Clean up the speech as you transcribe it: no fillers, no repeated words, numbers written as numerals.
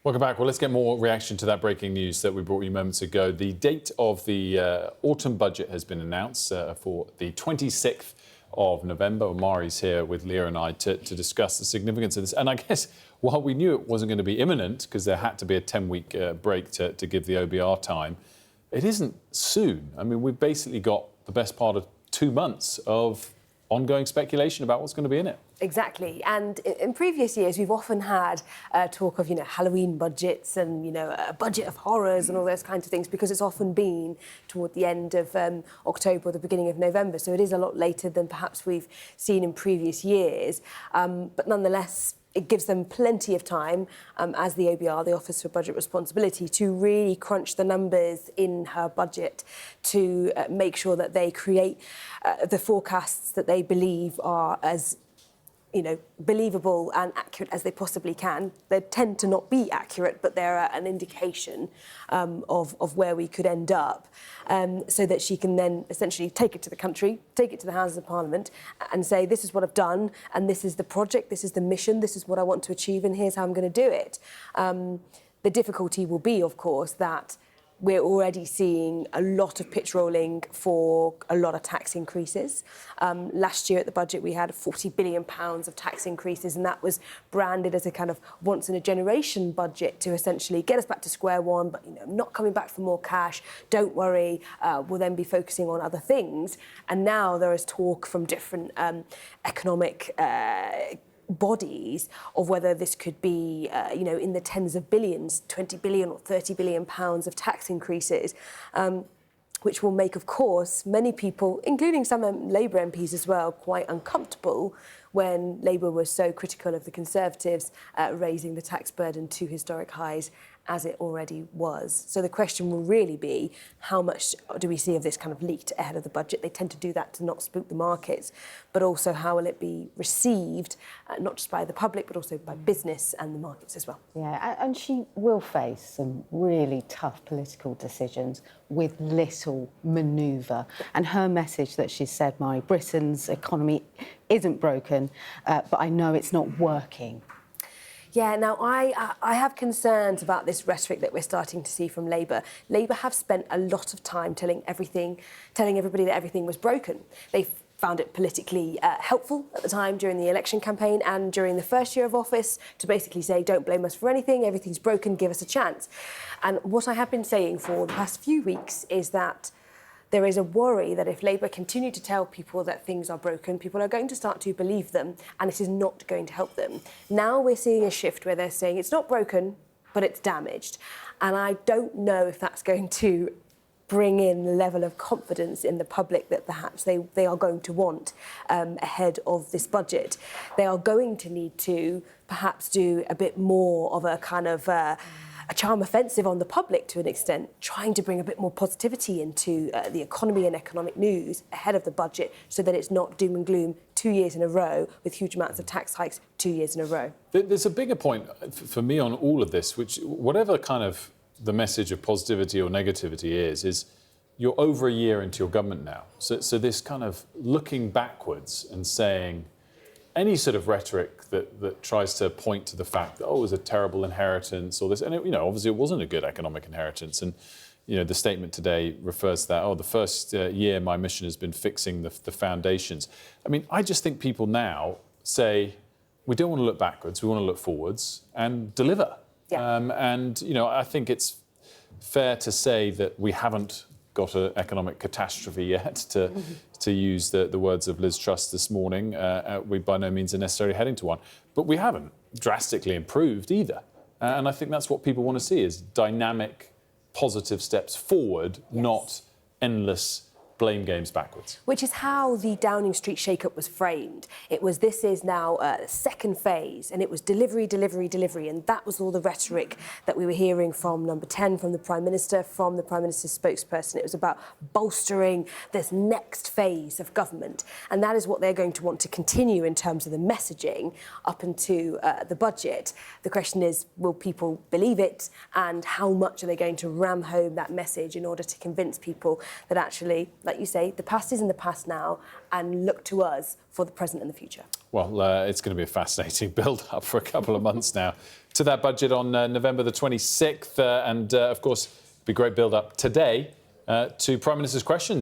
Welcome back. Well, let's get more reaction to that breaking news that we brought you moments ago. The date of the autumn budget has been announced for the 26th of November. Mari's here with Leah and I to discuss the significance of this. And I guess while we knew it wasn't going to be imminent, because there had to be a 10-week break to give the OBR time, it isn't soon. I mean, we've basically got the best part of 2 months of ongoing speculation about what's going to be in it. Exactly. And in previous years, we've often had talk of, Halloween budgets and, a budget of horrors and all those kinds of things, because it's often been toward the end of October or the beginning of November. So it is a lot later than perhaps we've seen in previous years. But nonetheless, it gives them plenty of time, as the OBR, the Office for Budget Responsibility, to really crunch the numbers in her budget to make sure that they create the forecasts that they believe are as believable and accurate as they possibly can. They tend to not be accurate, but they're an indication of where we could end up, so that she can then essentially take it to the country, take it to the Houses of Parliament and say, this is what I've done, and this is the project, this is the mission, this is what I want to achieve, and here's how I'm going to do it. The difficulty will be, of course, that we're already seeing a lot of pitch rolling for a lot of tax increases. Last year at the budget, we had £40 billion of tax increases, and that was branded as a kind of once-in-a-generation budget to essentially get us back to square one, but not coming back for more cash. Don't worry, we'll then be focusing on other things. And now there is talk from different economic bodies of whether this could be, in the tens of billions, 20 billion or 30 billion pounds of tax increases, which will make, of course, many people, including some Labour MPs as well, quite uncomfortable when Labour was so critical of the Conservatives raising the tax burden to historic highs as it already was. So the question will really be, how much do we see of this kind of leaked ahead of the budget? They tend to do that to not spook the markets, but also how will it be received, not just by the public, but also by business and the markets as well. Yeah, and she will face some really tough political decisions with little manoeuvre. And her message that she said, Mari, Britain's economy isn't broken, but I know it's not working. Yeah, now I have concerns about this rhetoric that we're starting to see from Labour. Labour have spent a lot of time telling everybody that everything was broken. They found it politically helpful at the time during the election campaign and during the first year of office to basically say, don't blame us for anything, everything's broken, give us a chance. And what I have been saying for the past few weeks is that there is a worry that if Labour continue to tell people that things are broken, people are going to start to believe them, and it is not going to help them. Now we're seeing a shift where they're saying it's not broken, but it's damaged. And I don't know if that's going to bring in the level of confidence in the public that perhaps they are going to want ahead of this budget. They are going to need to perhaps do a bit more of a kind of a charm offensive on the public to an extent, trying to bring a bit more positivity into the economy and economic news ahead of the budget so that it's not doom and gloom 2 years in a row with huge amounts of tax hikes 2 years in a row. There's a bigger point for me on all of this, which whatever kind of the message of positivity or negativity is you're over a year into your government now. So this kind of looking backwards and saying any sort of rhetoric that tries to point to the fact that, it was a terrible inheritance or this, and obviously it wasn't a good economic inheritance. And, the statement today refers to that, the first year my mission has been fixing the foundations. I mean, I just think people now say, we don't want to look backwards, we want to look forwards and deliver. Yeah. I think it's fair to say that we haven't got an economic catastrophe yet, to use the words of Liz Truss this morning. We by no means are necessarily heading to one. But we haven't drastically improved either. And I think that's what people want to see, is dynamic, positive steps forward, yes, not endless blame games backwards. Which is how the Downing Street shake-up was framed. It was, this is now a second phase, and it was delivery, delivery, delivery, and that was all the rhetoric that we were hearing from Number 10, from the Prime Minister, from the Prime Minister's spokesperson. It was about bolstering this next phase of government, and that is what they're going to want to continue in terms of the messaging up into the budget. The question is, will people believe it, and how much are they going to ram home that message in order to convince people that actually, like you say, the past is in the past now, and look to us for the present and the future? Well, it's going to be a fascinating build-up for a couple of months now. to that budget on November the 26th. And, of course, it'll be a great build-up today to Prime Minister's questions.